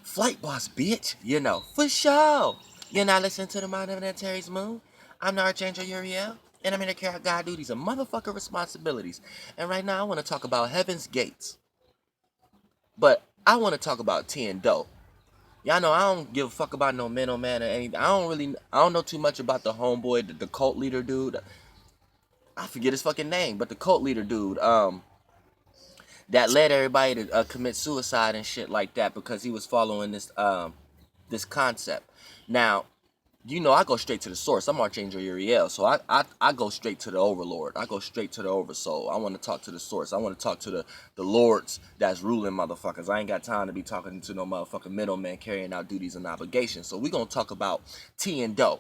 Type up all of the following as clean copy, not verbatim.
Flight boss, bitch. You know, for sure. You're not listening to the Mind of that Terry's Moon. I'm the Archangel Uriel, and I'm here to carry out God duties and motherfucker responsibilities. And right now, I want to talk about Heaven's Gates. But I want to talk about T and Doe. Y'all know I don't give a fuck about no middleman or anything. I don't know too much about the homeboy, the cult leader dude. I forget his fucking name, but the cult leader dude, that led everybody to commit suicide and shit like that because he was following this concept. Now, you know, I go straight to the source. I'm Archangel Uriel, so I go straight to the Overlord. I go straight to the Oversoul. I want to talk to the source. I want to talk to the lords that's ruling motherfuckers. I ain't got time to be talking to no motherfucking middleman carrying out duties and obligations. So we gonna talk about T and Doe.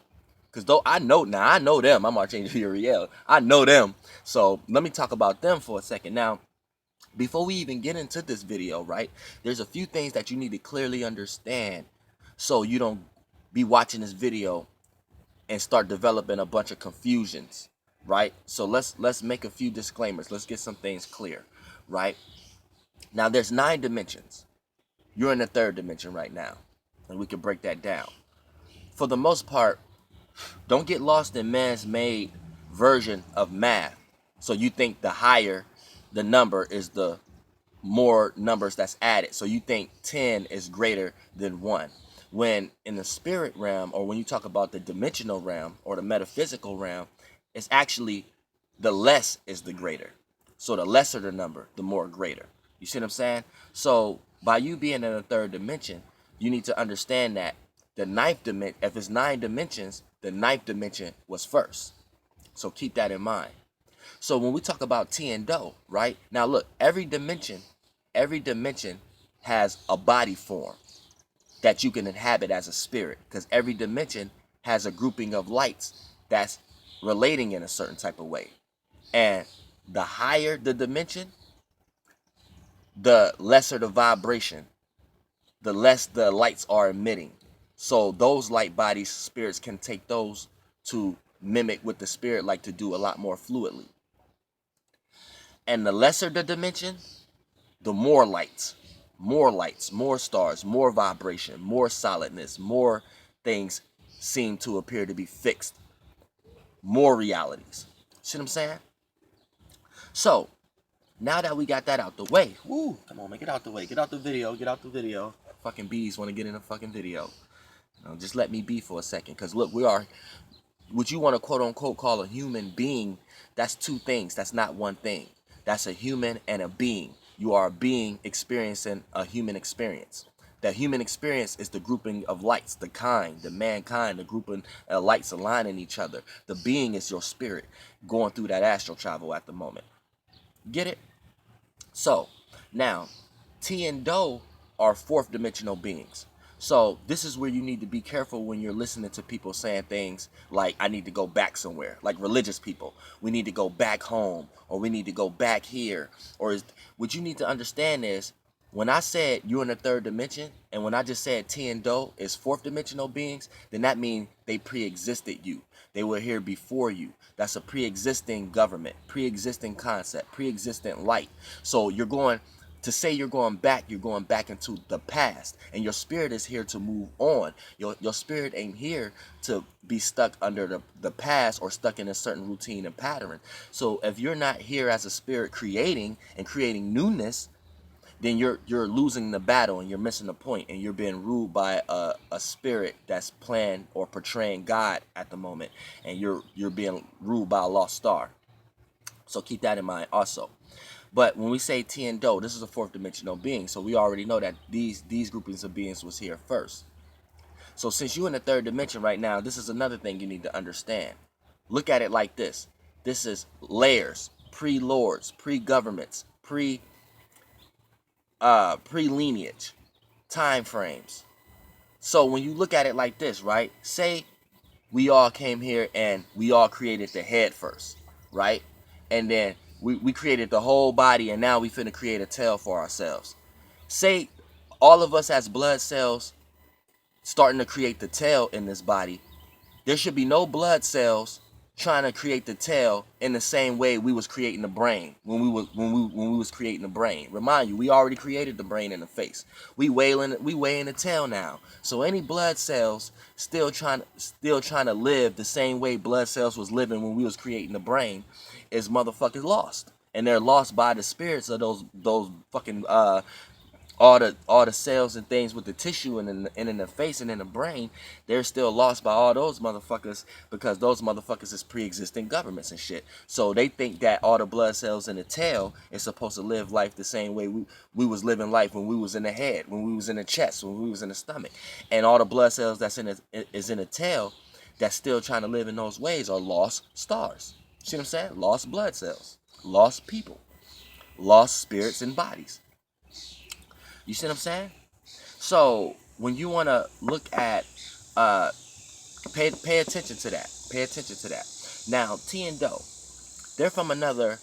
Cause though I know them. I'm Archangel Uriel. I know them. So let me talk about them for a second. Now, before we even get into this video, right, there's a few things that you need to clearly understand so you don't be watching this video and start developing a bunch of confusions, right? So let's make a few disclaimers. Let's get some things clear, right? Now there's 9 dimensions. You're in the 3rd dimension right now, and we can break that down. For the most part, don't get lost in man's made version of math. So you think the higher the number is the more numbers that's added. So you think 10 is greater than 1. When in the spirit realm, or when you talk about the dimensional realm or the metaphysical realm, it's actually the less is the greater. So the lesser the number, the more greater. You see what I'm saying? So by you being in the 3rd dimension, you need to understand that the 9th dimension, if it's 9 dimensions, the 9th dimension was first. So keep that in mind. So when we talk about T and Doe, right? Now look, every dimension has a body form that you can inhabit as a spirit, because every dimension has a grouping of lights that's relating in a certain type of way. And the higher the dimension, the lesser the vibration, the less the lights are emitting. So those light bodies, spirits can take those to mimic what the spirit like to do a lot more fluidly. And the lesser the dimension, the more lights, more stars, more vibration, more solidness, more things seem to appear to be fixed, more realities. See what I'm saying? So now that we got that out the way, woo, come on, man, get out the way, get out the video. Fucking bees want to get in the fucking video. Just let me be for a second, because look, we are what you want to quote unquote call a human being. That's 2 things. That's not one thing. That's a human and a being. You are a being experiencing a human experience. That human experience is the grouping of lights, the mankind, the grouping of lights aligning each other. The being is your spirit going through that astral travel at the moment. Get it? So now, T and Doe are 4th dimensional beings. So this is where you need to be careful when you're listening to people saying things like, I need to go back somewhere, like religious people. We need to go back home, or we need to go back here. What you need to understand is, when I said you're in the 3rd dimension, and when I just said T and Doe is 4th dimensional beings, then that means they pre-existed you. They were here before you. That's a pre-existing government, pre-existing concept, pre-existent light. So you're going back into the past, and your spirit is here to move on. Your spirit ain't here to be stuck under the past or stuck in a certain routine and pattern. So if you're not here as a spirit creating newness, then you're losing the battle, and you're missing the point, and you're being ruled by a spirit that's playing or portraying God at the moment, and you're being ruled by a lost star. So keep that in mind also. But when we say T and Doe, this is a 4th dimensional being, so we already know that these groupings of beings was here first. So since you're in the 3rd dimension right now, this is another thing you need to understand. Look at it like this. This is layers, pre-lords, pre-governments, pre-lineage, time frames. So when you look at it like this, right? Say we all came here and we all created the head first, right? And then we created the whole body, and now we finna create a tail for ourselves. Say all of us as blood cells starting to create the tail in this body. There should be no blood cells trying to create the tail in the same way we was creating the brain when we was creating the brain. Remind you, we already created the brain in the face. We weighing the tail now. So any blood cells still trying to live the same way blood cells was living when we was creating the brain is motherfuckers lost. And they're lost by the spirits of those fucking all the cells and things with the tissue and in the face and in the brain. They're still lost by all those motherfuckers, because those motherfuckers is pre-existing governments and shit. So they think that all the blood cells in the tail is supposed to live life the same way we was living life when we was in the head, when we was in the chest, when we was in the stomach. And all the blood cells that's in the tail that's still trying to live in those ways are lost stars. See what I'm saying? Lost blood cells, lost people, lost spirits and bodies. You see what I'm saying? So when you want to look at, pay attention to that. Pay attention to that. Now, T and Doe, they're from another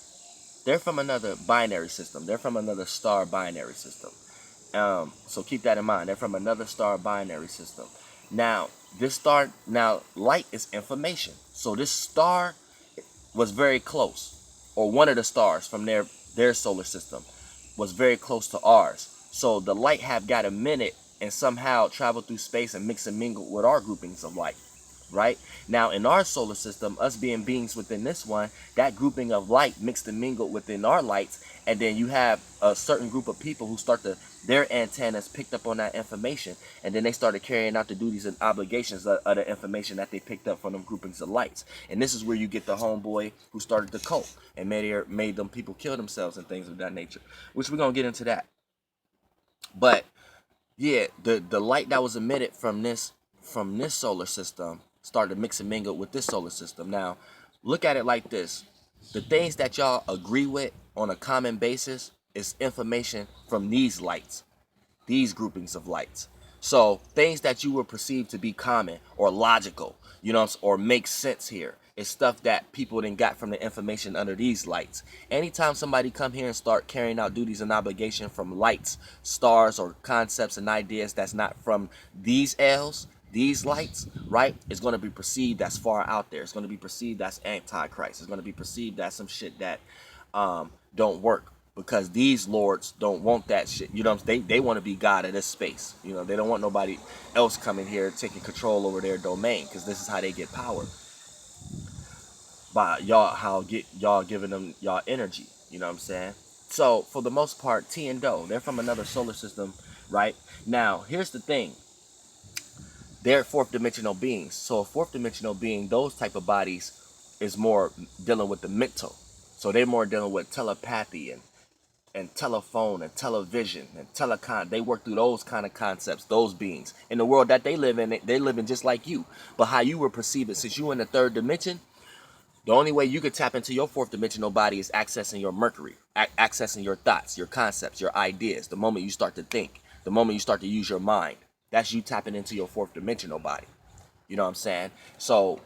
binary system. They're from another star binary system. So keep that in mind. They're from another star binary system. Now, light is information. So this star was very close, or one of the stars from their solar system was very close to ours. So the light have got a minute and somehow traveled through space and mix and mingle with our groupings of light, right? Now in our solar system, us being beings within this one, that grouping of light mixed and mingled within our lights, and then you have a certain group of people who their antennas picked up on that information, and then they started carrying out the duties and obligations of the information that they picked up from them groupings of lights. And this is where you get the homeboy who started the cult and made them people kill themselves and things of that nature, which we're gonna get into that. But yeah, the light that was emitted from this solar system started to mix and mingle with this solar system. Now, look at it like this. The things that y'all agree with on a common basis is information from these lights, these groupings of lights. So things that you would perceive to be common or logical, or make sense here, is stuff that people then got from the information under these lights. Anytime somebody come here and start carrying out duties and obligation from lights, stars, or concepts and ideas that's not from these these lights, right, it's going to be perceived as far out there. It's going to be perceived as antichrist. It's going to be perceived as some shit that don't work, because these lords don't want that shit. They want to be God of this space. They don't want nobody else coming here taking control over their domain, because this is how they get power. By y'all giving them y'all energy. You know what I'm saying? So for the most part, T and Doe, they're from another solar system, right? Now, here's the thing. They're fourth dimensional beings. So a fourth dimensional being, those type of bodies is more dealing with the mental. So they're more dealing with telepathy and telephone and television and telecon. They work through those kind of concepts, those beings. In the world that they live in, they're living just like you. But how you were perceived it, since you in the third dimension, the only way you could tap into your fourth dimensional body is accessing your Mercury, accessing your thoughts, your concepts, your ideas. The moment you start to think, the moment you start to use your mind, that's you tapping into your fourth dimensional body. You know what I'm saying? So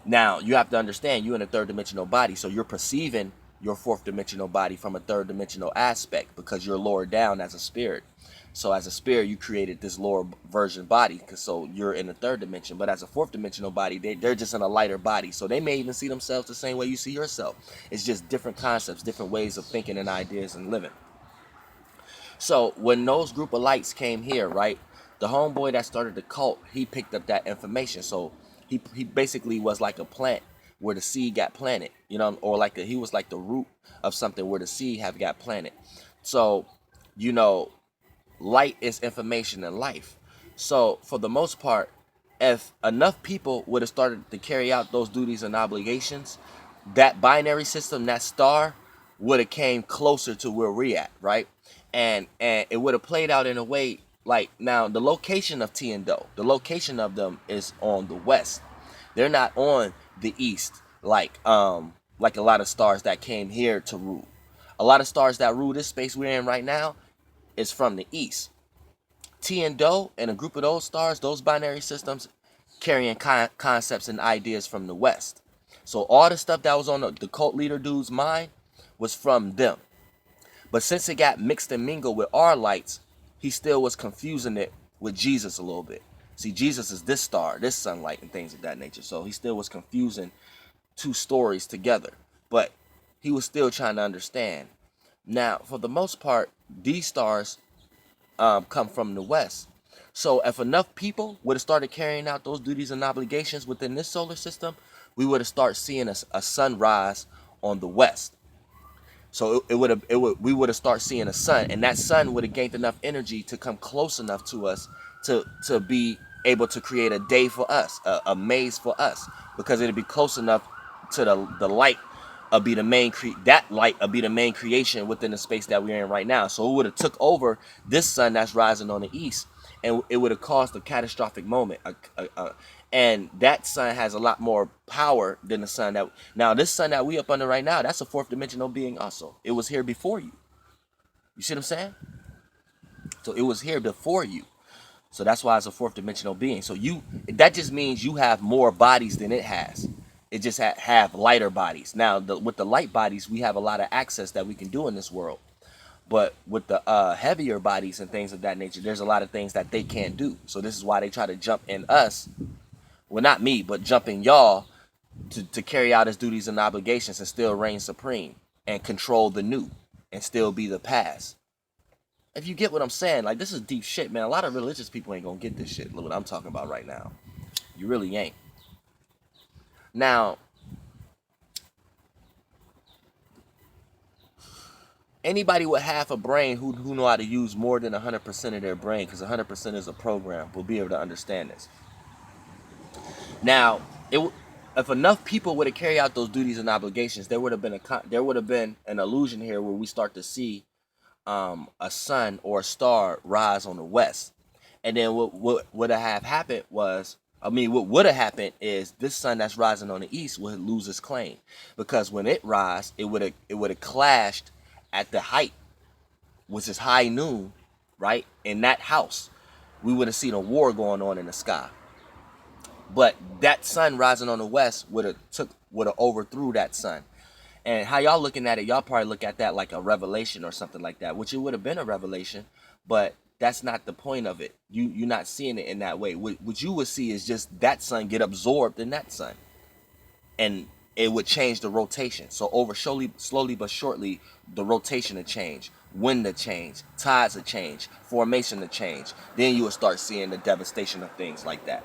now you have to understand, you're in a third dimensional body, so you're perceiving your fourth dimensional body from a third dimensional aspect, because you're lower down as a spirit. So as a spirit, you created this lower version body, so you're in the third dimension. But as a fourth dimensional body, they're just in a lighter body. So they may even see themselves the same way you see yourself. It's just different concepts, different ways of thinking and ideas and living. So when those group of lights came here, right, the homeboy that started the cult, he picked up that information. So he basically was like a plant where the seed got planted, or he was like the root of something where the seed have got planted. So, light is information and life. So for the most part, if enough people would have started to carry out those duties and obligations, that binary system, that star, would have came closer to where we're at, right? And it would have played out in a way like, now the location of T and Doe, the location of them is on the west. They're not on the east like a lot of stars that came here to rule. A lot of stars that rule this space we're in right now is from the east. T and Doe and a group of those stars, those binary systems, carrying concepts and ideas from the west. So all the stuff that was on the cult leader dude's mind was from them. But since it got mixed and mingled with our lights, he still was confusing it with Jesus a little bit. See, Jesus is this star, this sunlight, and things of that nature. So he still was confusing two stories together, but he was still trying to understand. Now, for the most part, these stars come from the west. So if enough people would have started carrying out those duties and obligations within this solar system, we would have started seeing a sunrise on the west. So we would have started seeing a sun, and that sun would have gained enough energy to come close enough to us to be able to create a day for us, a maze for us, because it'd be close enough to the light of be the main that light will be the main creation within the space that we're in right now. So it would have took over this sun that's rising on the east, and it would have caused a catastrophic moment. And that sun has a lot more power than the sun that now this sun that we up under right now. That's a fourth dimensional being. Also, it was here before you. You see what I'm saying? So it was here before you. So that's why it's a fourth dimensional being. So that just means you have more bodies than it has. It just have lighter bodies. Now, with the light bodies, we have a lot of access that we can do in this world. But with the heavier bodies and things of that nature, there's a lot of things that they can't do. So this is why they try to jump in us. Well, not me, but jump in y'all to carry out his duties and obligations and still reign supreme and control the new and still be the past. If you get what I'm saying, like, this is deep shit, man. A lot of religious people ain't gonna get this shit, what I'm talking about right now. You really ain't. Now, anybody with half a brain who know how to use more than 100% of their brain, because 100% is a program, will be able to understand this. Now, if enough people would have carried out those duties and obligations, there would have been an illusion here where we start to see a sun or a star rise on the west, and then what would have happened was, what would have happened is this sun that's rising on the east would lose its claim, because when it rise, it would have clashed at the height, which is high noon, right? In that house, we would have seen a war going on in the sky. But that sun rising on the west would have overthrew that sun. And how y'all looking at it, y'all probably look at that like a revelation or something like that, which it would have been a revelation, but that's not the point of it. You're not seeing it in that way. What you would see is just that sun get absorbed in that sun, and it would change the rotation. So slowly but shortly, the rotation would change, wind would change, tides would change, formation would change. Then you would start seeing the devastation of things like that.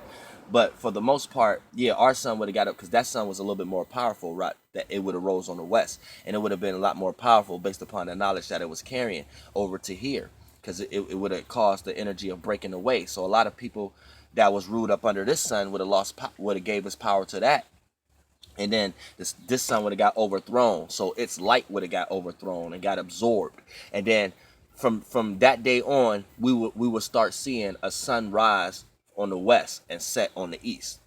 But for the most part, yeah, our sun would have got up, because that sun was a little bit more powerful, right? That it would have rose on the west, and it would have been a lot more powerful based upon the knowledge that it was carrying over to here, because it would have caused the energy of breaking away. So a lot of people that was ruled up under this sun would have gave us power to that, and then this sun would have got overthrown. So its light would have got overthrown and got absorbed, and then from that day on, we would start seeing a sunrise on the west and set on the east,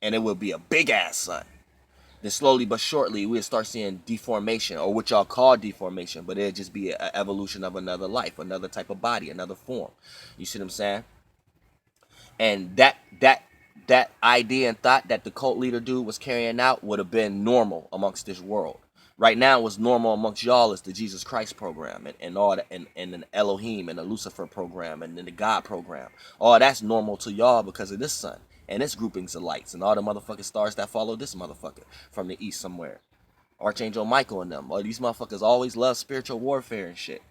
and it would be a big ass sun. Then slowly but shortly we'll start seeing deformation, or what y'all call deformation, but it'll just be an evolution of another life, another type of body, another form. You see what I'm saying? And that idea and thought that the cult leader dude was carrying out would have been normal amongst this world. Right now, what's normal amongst y'all is the Jesus Christ program and all that, and an Elohim and the Lucifer program and then the God program. All that's normal to y'all because of this sun and its groupings of lights and all the motherfucking stars that follow this motherfucker from the east somewhere. Archangel Michael and them. All these motherfuckers always love spiritual warfare and shit.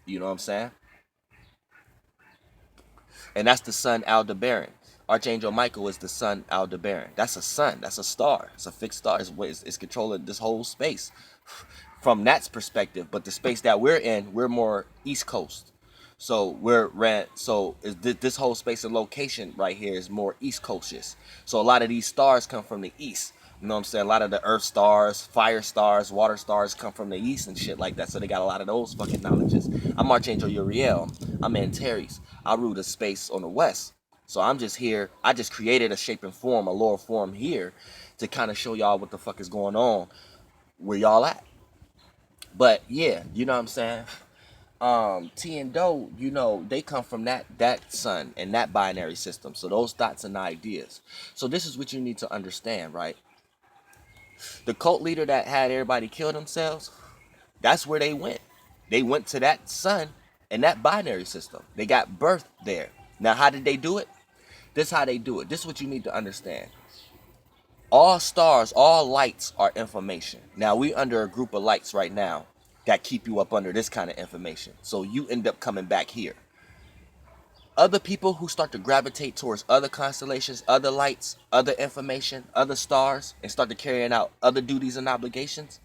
You know what I'm saying? And that's the sun Aldebaran. Archangel Michael is the sun Aldebaran. That's a sun. That's a star. It's a fixed star. It's controlling this whole space from that perspective. But the space that we're in, we're more East Coast. So this whole space and location right here is more East Coastish. So a lot of these stars come from the east. You know what I'm saying? A lot of the earth stars, fire stars, water stars come from the east and shit like that. So they got a lot of those fucking knowledges. I'm Archangel Uriel. I'm Antares. I rule the space on the west. So I'm just here. I just created a shape and form, a lower form here to kind of show y'all what the fuck is going on, where y'all at. But yeah, you know what I'm saying? T and Doe, you know, they come from that sun and that binary system. So those thoughts and ideas. So this is what you need to understand, right? The cult leader that had everybody kill themselves, that's where they went. They went to that sun and that binary system. They got birthed there. Now, how did they do it? This is how they do it. This is what you need to understand. All stars, all lights are information. Now we under a group of lights right now that keep you up under this kind of information. So you end up coming back here. Other people who start to gravitate towards other constellations, other lights, other information, other stars, and start to carrying out other duties and obligations,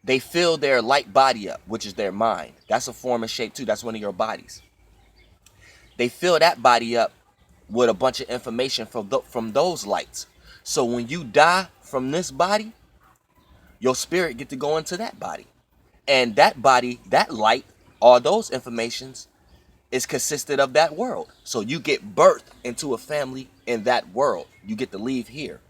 they fill their light body up, which is their mind. That's a form and shape too. That's one of your bodies. They fill that body up with a bunch of information from those lights. So when you die from this body, your spirit get to go into that body. And that body, that light, all those informations is consisted of that world. So you get birthed into a family in that world. You get to leave here.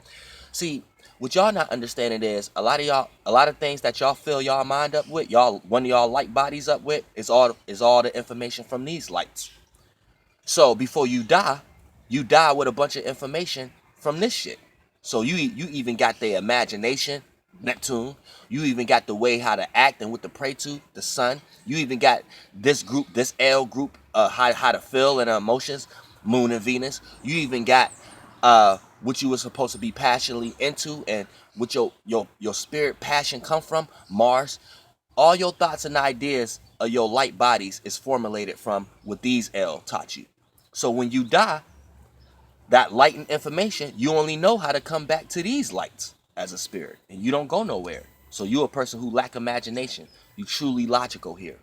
See, what y'all not understanding is a lot of things that y'all fill y'all mind up with, one of y'all light bodies up with, is all the information from these lights. So before you die with a bunch of information from this shit. So you even got the imagination, Neptune. You even got the way how to act and what to pray to, the sun. You even got this group, this L group, how to feel and emotions, Moon and Venus. You even got what you were supposed to be passionately into and what your spirit passion come from, Mars. All your thoughts and ideas of your light bodies is formulated from what these L taught you. So when you die, that light and information, you only know how to come back to these lights as a spirit, and you don't go nowhere. So you're a person who lack imagination. You truly logical here.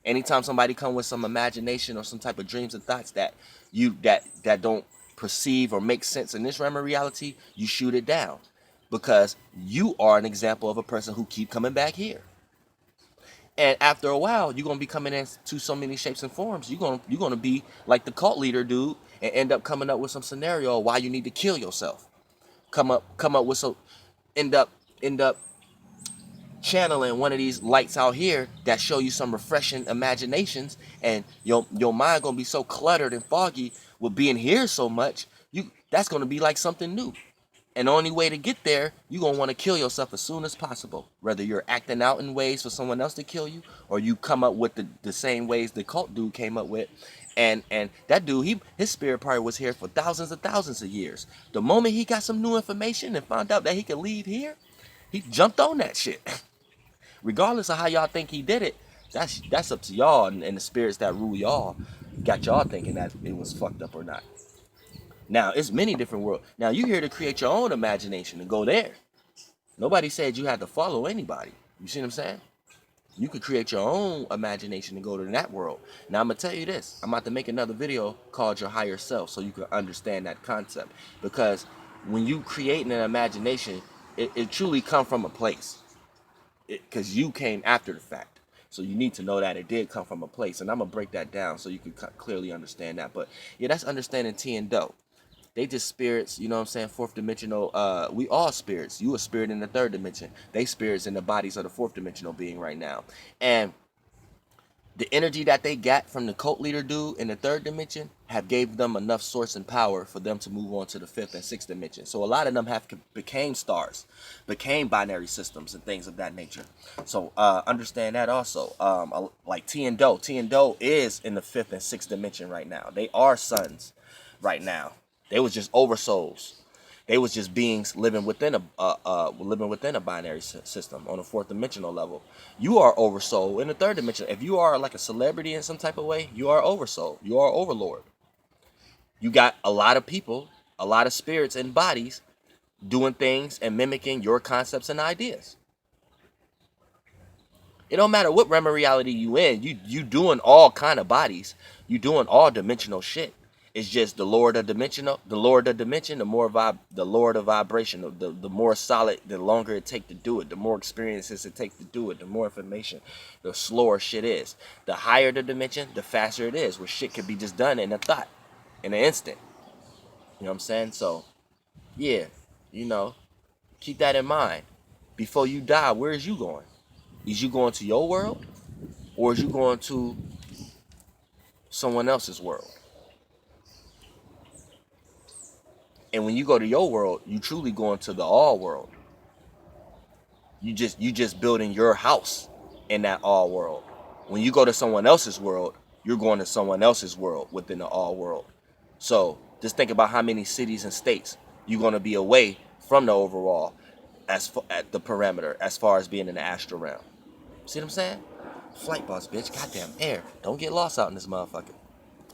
Anytime somebody come with some imagination or some type of dreams and thoughts that that don't perceive or make sense in this realm of reality, you shoot it down, because you are an example of a person who keep coming back here. And after a while, you're gonna be coming into so many shapes and forms. You're gonna be like the cult leader dude and end up coming up with some scenario why you need to kill yourself. Come up with some end up channeling one of these lights out here that show you some refreshing imaginations, and your mind gonna be so cluttered and foggy with being here so much, that's gonna be like something new. And the only way to get there, you're going to want to kill yourself as soon as possible. Whether you're acting out in ways for someone else to kill you, or you come up with the same ways the cult dude came up with. And that dude, his spirit probably was here for thousands of years. The moment he got some new information and found out that he could leave here, he jumped on that shit. Regardless of how y'all think he did it, that's up to y'all and the spirits that rule y'all. Got y'all thinking that it was fucked up or not. Now, it's many different worlds. Now, you're here to create your own imagination and go there. Nobody said you had to follow anybody. You see what I'm saying? You could create your own imagination and go to that world. Now, I'm going to tell you this. I'm about to make another video called Your Higher Self so you can understand that concept. Because when you create an imagination, it truly comes from a place. Because you came after the fact. So you need to know that it did come from a place. And I'm going to break that down so you can clearly understand that. But yeah, that's understanding T and Do. They just spirits, you know what I'm saying, fourth dimensional. We all spirits. You a spirit in the third dimension. They spirits in the bodies of the fourth dimensional being right now. And the energy that they got from the cult leader dude in the third dimension have gave them enough source and power for them to move on to the fifth and sixth dimension. So a lot of them have became stars, became binary systems and things of that nature. So understand that also. Like T and Do is in the fifth and sixth dimension right now. They are suns right now. They was just oversouls. They was just beings living within a binary system on a fourth dimensional level. You are oversoul in the third dimension. If you are like a celebrity in some type of way, you are oversoul. You are overlord. You got a lot of people, a lot of spirits and bodies doing things and mimicking your concepts and ideas. It don't matter what realm of reality you in. You doing all kind of bodies. You doing all dimensional shit. It's just the lower the dimension, the lower the dimension, the lower the vibration, the more solid, the longer it take to do it, the more experiences it take to do it, the more information, the slower shit is. The higher the dimension, the faster it is, where shit can be just done in a thought, in an instant. You know what I'm saying? So, yeah, keep that in mind. Before you die, where is you going? Is you going to your world, or is you going to someone else's world? And when you go to your world, you truly going to the all world. You just building your house in that all world. When you go to someone else's world, you're going to someone else's world within the all world. So just think about how many cities and states you're going to be away from the overall at the perimeter as far as being in the astral realm. See what I'm saying? Flight boss, bitch. Goddamn air. Don't get lost out in this motherfucker.